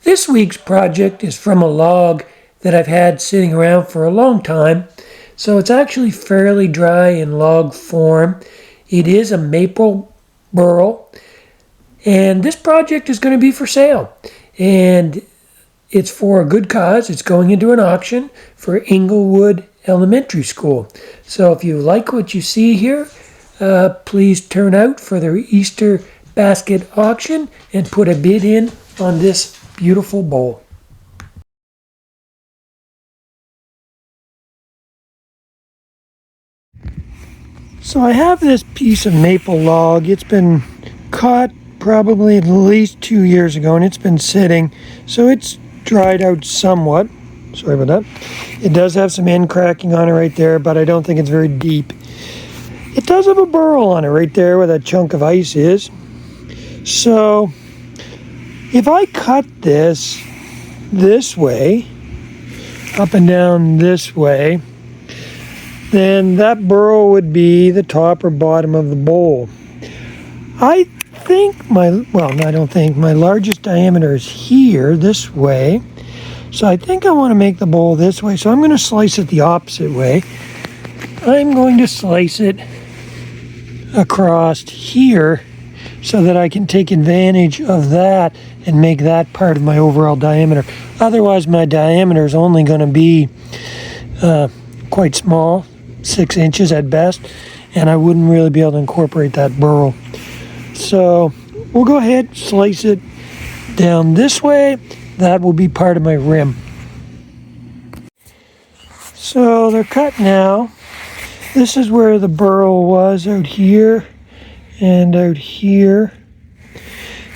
This week's project is from a log that I've had sitting around for a long time, so it's actually fairly dry in log form. It is a Maple Burl, and this project is going to be for sale, and it's for a good cause. It's going into an auction for Inglewood Elementary School. So if you like what you see here, please turn out for the Easter basket auction and put a bid in on this beautiful bowl. So I have this piece of maple log. It's been cut probably at least 2 years ago, and it's been sitting, so it's dried out somewhat. Sorry about that. It does have some end cracking on it right there, but I don't think it's very deep. It does have a burl on it right there where that chunk of ice is. So if I cut this way, up and down this way, then that burl would be the top or bottom of the bowl. I don't think, my largest diameter is here, this way. So I think I want to make the bowl this way. So I'm going to slice it the opposite way. I'm going to slice it across here so that I can take advantage of that and make that part of my overall diameter. Otherwise, my diameter is only going to be quite small, 6 inches at best, and I wouldn't really be able to incorporate that burl. So we'll go ahead, slice it down this way. That will be part of my rim. So they're cut now. This is where the burl was, out here and out here.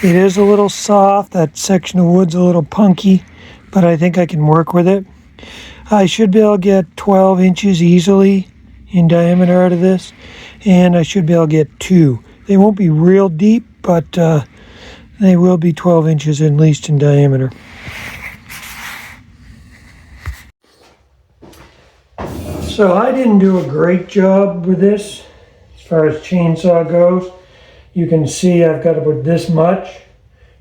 It is a little soft. That section of wood's a little punky, but I think I can work with it. I should be able to get 12 inches easily in diameter out of this, and I should be able to get 2. They won't be real deep, but they will be 12 inches at least in diameter. So I didn't do a great job with this as far as chainsaw goes. You can see I've got about this much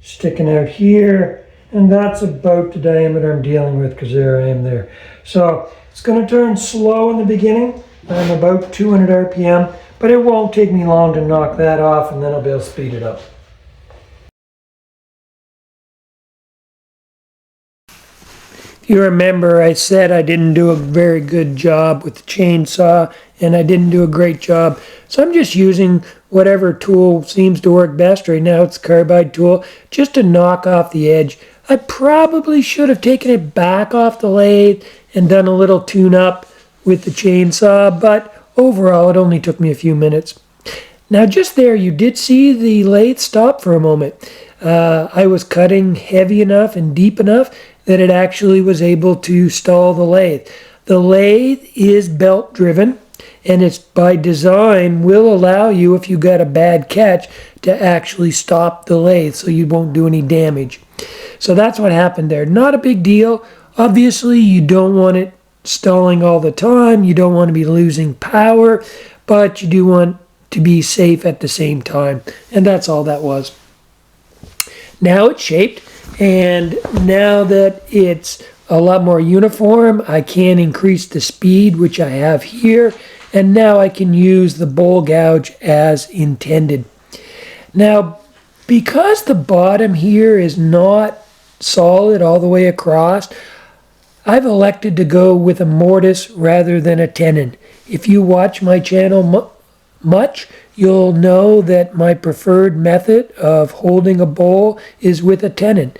sticking out here, and that's about the diameter I'm dealing with, because there I am there. So it's going to turn slow in the beginning. I'm about 200 RPM, but it won't take me long to knock that off, and then I'll be able to speed it up. If you remember, I said I didn't do a very good job with the chainsaw, and I didn't do a great job. So I'm just using whatever tool seems to work best. Right now it's a carbide tool, just to knock off the edge. I probably should have taken it back off the lathe and done a little tune-up with the chainsaw, but overall it only took me a few minutes. Now just there, you did see the lathe stop for a moment. I was cutting heavy enough and deep enough that it actually was able to stall the lathe. The lathe is belt driven, and it's by design will allow you, if you got a bad catch, to actually stop the lathe so you won't do any damage. So that's what happened there. Not a big deal. Obviously you don't want it stalling all the time. You don't want to be losing power, but you do want to be safe at the same time. And that's all that was. Now it's shaped, and now that it's a lot more uniform, I can increase the speed, which I have here, and now I can use the bowl gouge as intended. Now, because the bottom here is not solid all the way across, I've elected to go with a mortise rather than a tenon. If you watch my channel much, you'll know that my preferred method of holding a bowl is with a tenon.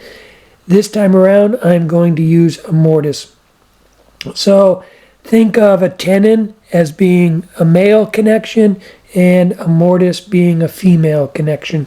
This time around, I'm going to use a mortise. So think of a tenon as being a male connection and a mortise being a female connection.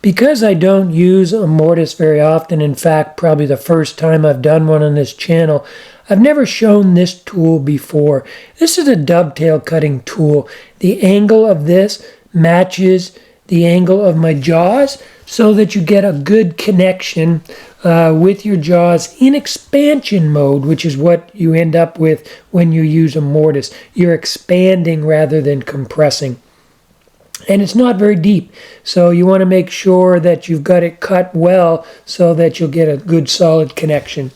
Because I don't use a mortise very often, in fact, probably the first time I've done one on this channel, I've never shown this tool before. This is a dovetail cutting tool. The angle of this matches the angle of my jaws so that you get a good connection with your jaws in expansion mode, which is what you end up with when you use a mortise. You're expanding rather than compressing. And it's not very deep, so you want to make sure that you've got it cut well so that you'll get a good solid connection.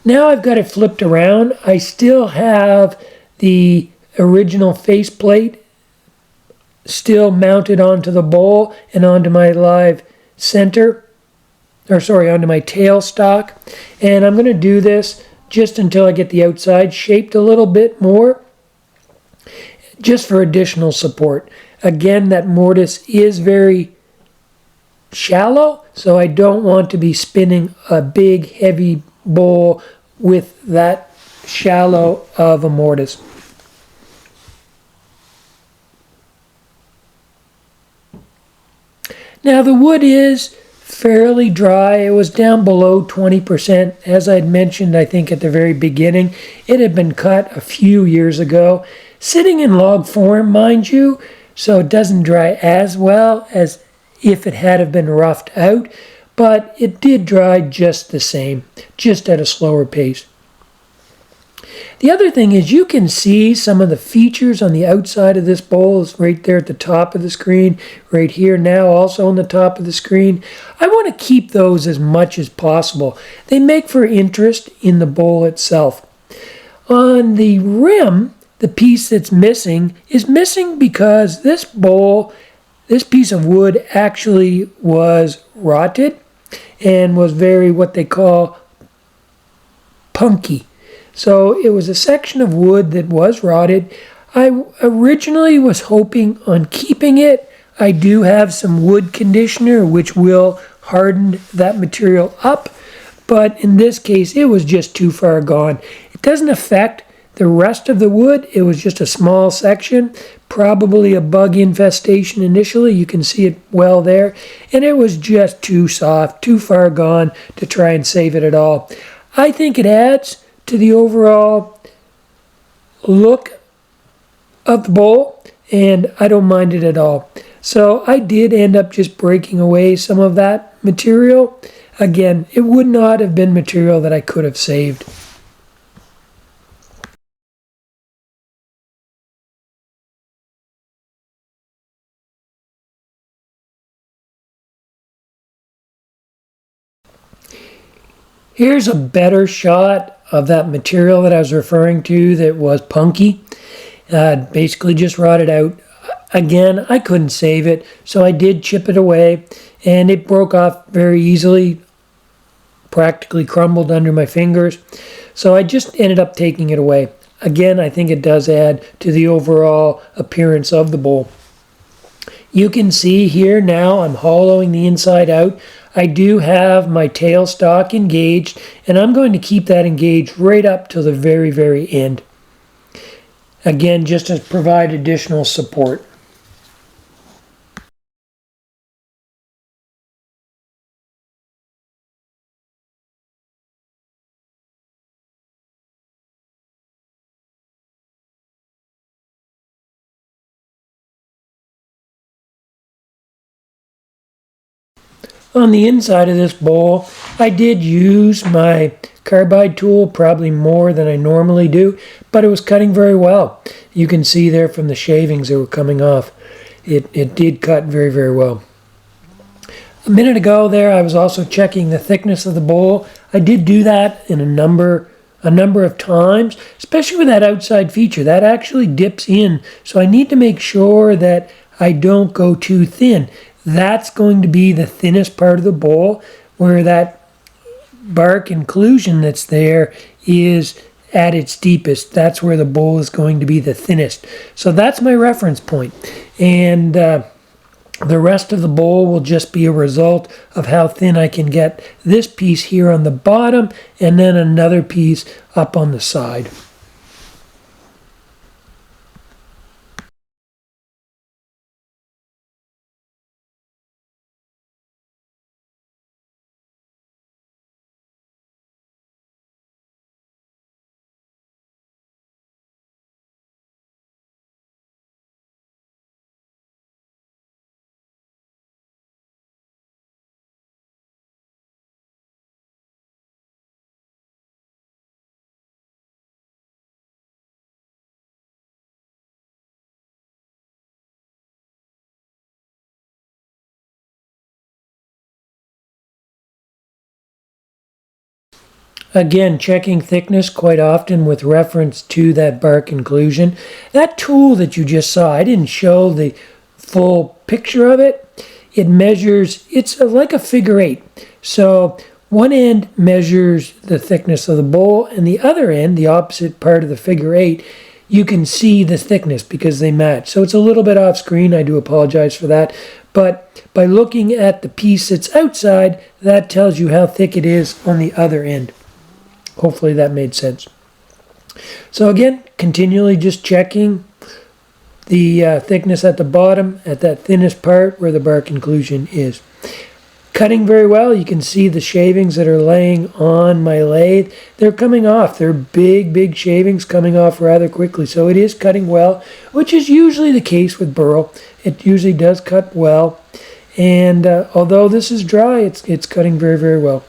Now I've got it flipped around. I still have the original faceplate still mounted onto the bowl and onto my live center, onto my tailstock. And I'm going to do this just until I get the outside shaped a little bit more, just for additional support. Again, that mortise is very shallow, so I don't want to be spinning a big heavy bowl with that shallow of a mortise. Now the wood is fairly dry. It was down below 20%. As I had mentioned, I think at the very beginning, it had been cut a few years ago. Sitting in log form, mind you, so it doesn't dry as well as if it had have been roughed out, but it did dry just the same, just at a slower pace. The other thing is you can see some of the features on the outside of this bowl. Is right there at the top of the screen, right here now also on the top of the screen. I want to keep those as much as possible. They make for interest in the bowl itself. On the rim, the piece that's missing is missing because this bowl, this piece of wood actually was rotted and was very what they call punky. So it was a section of wood that was rotted. I originally was hoping on keeping it. I do have some wood conditioner which will harden that material up, but in this case it was just too far gone. It doesn't affect the rest of the wood. It was just a small section, probably a bug infestation initially. You can see it well there, and it was just too soft, too far gone to try and save it at all. I think it adds to the overall look of the bowl, and I don't mind it at all. So I did end up just breaking away some of that material. Again, it would not have been material that I could have saved. Here's a better shot of that material that I was referring to that was punky. Basically just rotted out. Again, I couldn't save it, so I did chip it away, and it broke off very easily, practically crumbled under my fingers. So I just ended up taking it away. Again, I think it does add to the overall appearance of the bowl. You can see here now I'm hollowing the inside out. I do have my tailstock engaged, and I'm going to keep that engaged right up to the very, very end. Again, just to provide additional support. On the inside of this bowl, I did use my carbide tool probably more than I normally do, but it was cutting very well. You can see there from the shavings that were coming off. It did cut very, very well. A minute ago there, I was also checking the thickness of the bowl. I did do that in a number of times, especially with that outside feature. That actually dips in, so I need to make sure that I don't go too thin. That's going to be the thinnest part of the bowl, where that bark inclusion that's there is at its deepest. That's where the bowl is going to be the thinnest. So that's my reference point. And the rest of the bowl will just be a result of how thin I can get this piece here on the bottom and then another piece up on the side. Again, checking thickness quite often with reference to that bark inclusion. That tool that you just saw, I didn't show the full picture of it. It measures, it's like a figure eight. So one end measures the thickness of the bowl, and the other end, the opposite part of the figure eight, you can see the thickness because they match. So it's a little bit off screen, I do apologize for that. But by looking at the piece that's outside, that tells you how thick it is on the other end. Hopefully that made sense. So again, continually just checking the thickness at the bottom, at that thinnest part where the bark inclusion is. Cutting very well. You can see the shavings that are laying on my lathe. They're coming off. They're big shavings coming off rather quickly. So it is cutting well, which is usually the case with burl. It usually does cut well. And although this is dry, it's cutting very well.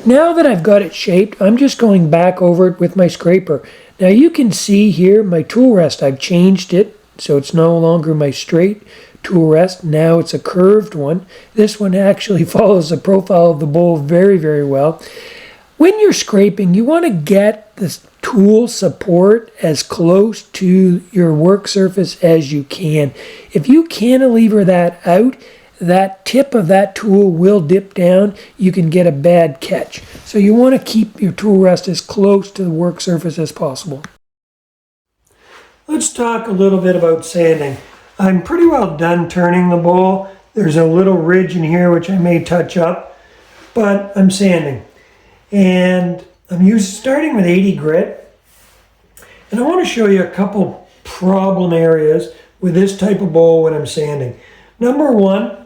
Now that I've got it shaped, I'm just going back over it with my scraper. Now you can see here my tool rest. I've changed it, so it's no longer my straight tool rest. Now it's a curved one. This one actually follows the profile of the bowl very well. When you're scraping, you want to get the tool support as close to your work surface as you can. If you cantilever that out, that tip of that tool will dip down. You can get a bad catch. So you want to keep your tool rest as close to the work surface as possible. Let's talk a little bit about sanding. I'm pretty well done turning the bowl. There's a little ridge in here which I may touch up, but I'm sanding. And I'm starting with 80 grit. And I want to show you a couple problem areas with this type of bowl when I'm sanding. Number one,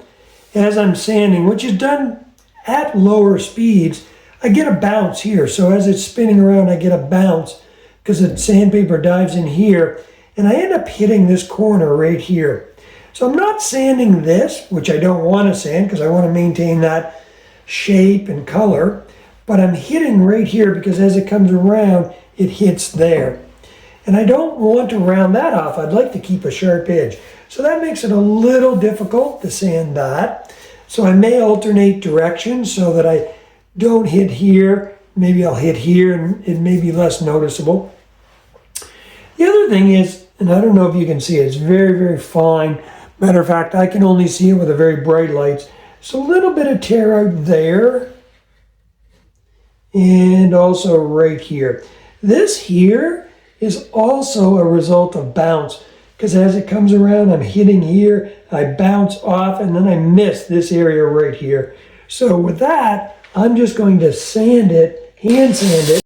as I'm sanding, which is done at lower speeds, I get a bounce here. So as it's spinning around, I get a bounce because the sandpaper dives in here, and I end up hitting this corner right here. So I'm not sanding this, which I don't want to sand because I want to maintain that shape and color, but I'm hitting right here because as it comes around, it hits there. And I don't want to round that off. I'd like to keep a sharp edge. So that makes it a little difficult to sand that. So I may alternate directions so that I don't hit here. Maybe I'll hit here and it may be less noticeable. The other thing is, and I don't know if you can see it, it's very fine. Matter of fact, I can only see it with a very bright lights. So a little bit of tear out there. And also right here. This here is also a result of bounce. Because as it comes around, I'm hitting here, I bounce off, and then I miss this area right here. So with that, I'm just going to sand it, hand sand it.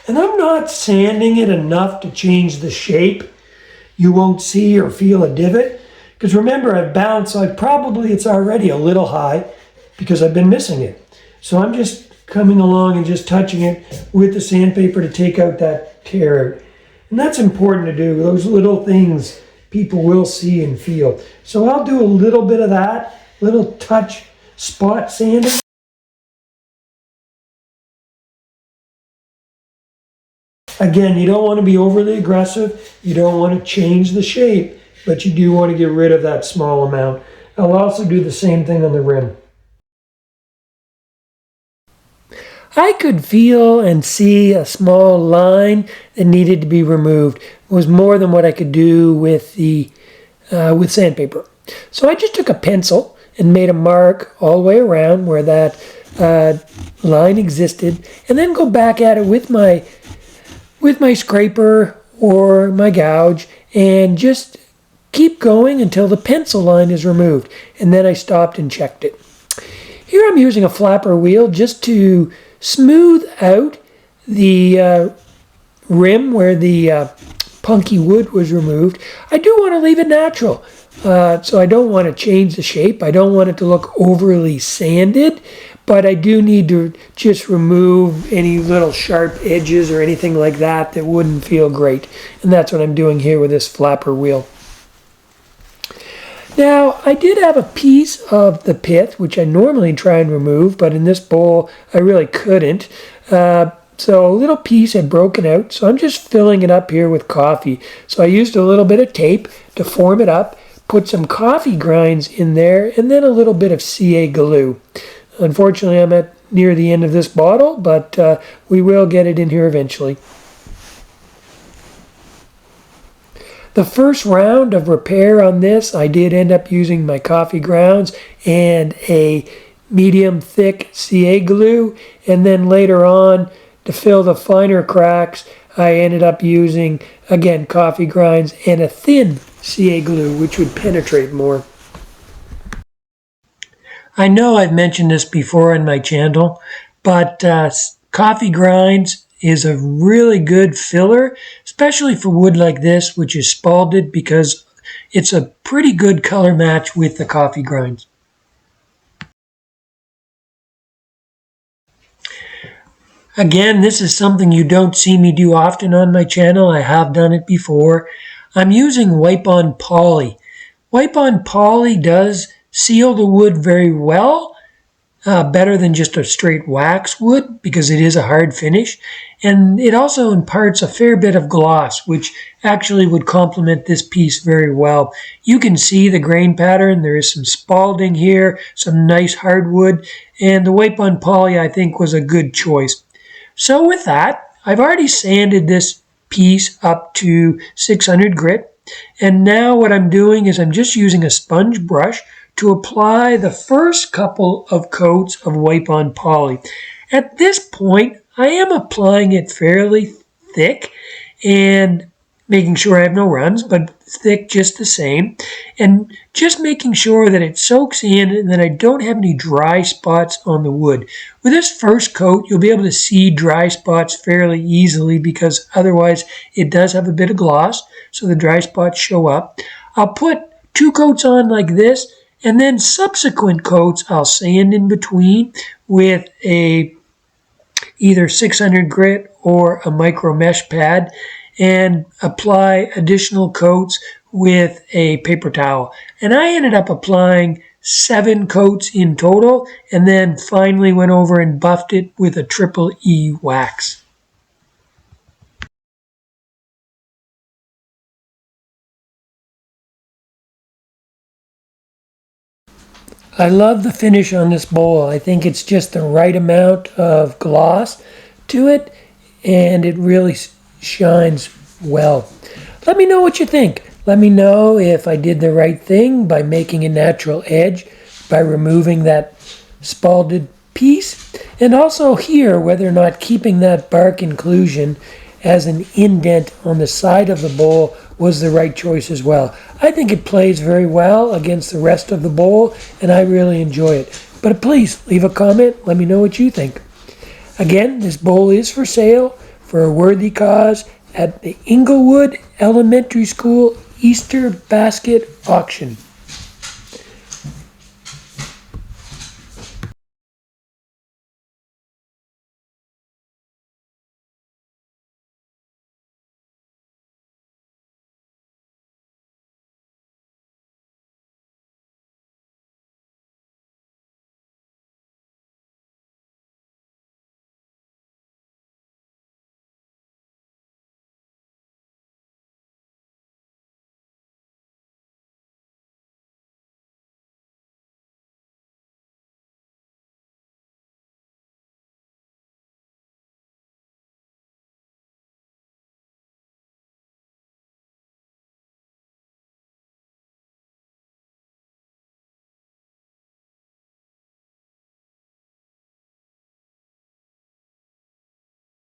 And I'm not sanding it enough to change the shape. You won't see or feel a divot. Because remember, I bounce, it's already a little high because I've been missing it. So I'm just coming along and just touching it with the sandpaper to take out that tear out. And that's important to do. Those little things people will see and feel. So I'll do a little bit of that, little touch spot sanding. Again, you don't want to be overly aggressive. You don't want to change the shape, but you do want to get rid of that small amount. I'll also do the same thing on the rim. I could feel and see a small line that needed to be removed. It was more than what I could do with with sandpaper. So I just took a pencil and made a mark all the way around where that line existed, and then go back at it with my scraper or my gouge and just keep going until the pencil line is removed. And then I stopped and checked it. Here I'm using a flapper wheel just to smooth out the rim where the punky wood was removed. I do want to leave it natural, so I don't want to change the shape. I don't want it to look overly sanded, but I do need to just remove any little sharp edges or anything like that that wouldn't feel great. And that's what I'm doing here with this flapper wheel. Now, I did have a piece of the pith, which I normally try and remove, but in this bowl, I really couldn't. So a little piece had broken out, so I'm just filling it up here with coffee. So I used a little bit of tape to form it up, put some coffee grinds in there, and then a little bit of CA glue. Unfortunately, I'm at near the end of this bottle, but we will get it in here eventually. The first round of repair on this, I did end up using my coffee grounds and a medium thick CA glue, and then later on, to fill the finer cracks, I ended up using, again, coffee grinds and a thin CA glue, which would penetrate more. I know I've mentioned this before on my channel, but coffee grinds is a really good filler, especially for wood like this, which is spalded, because it's a pretty good color match with the coffee grinds. Again, this is something you don't see me do often on my channel. I have done it before. I'm using wipe-on poly. Wipe-on poly does seal the wood very well, better than just a straight wax would, because it is a hard finish. And it also imparts a fair bit of gloss, which actually would complement this piece very well. You can see the grain pattern. There is some spalding here, some nice hardwood, and the wipe-on poly I think was a good choice. So with that, I've already sanded this piece up to 600 grit. And now what I'm doing is I'm just using a sponge brush to apply the first couple of coats of wipe-on poly. At this point, I am applying it fairly thick and making sure I have no runs, but thick just the same. And just making sure that it soaks in and that I don't have any dry spots on the wood. With this first coat, you'll be able to see dry spots fairly easily because otherwise it does have a bit of gloss, so the dry spots show up. I'll put 2 coats on like this, and then subsequent coats I'll sand in between with either 600 grit or a micro mesh pad, and apply additional coats with a paper towel. And I ended up applying 7 coats in total, and then finally went over and buffed it with a triple E wax. I love the finish on this bowl. I think it's just the right amount of gloss to it, and it really shines well. Let me know what you think. Let me know if I did the right thing by making a natural edge, by removing that spalded piece, and also here whether or not keeping that bark inclusion as an indent on the side of the bowl was the right choice as well. I think it plays very well against the rest of the bowl, and I really enjoy it. But please leave a comment. Let me know what you think. Again, this bowl is for sale for a worthy cause at the Inglewood Elementary School Easter Basket Auction.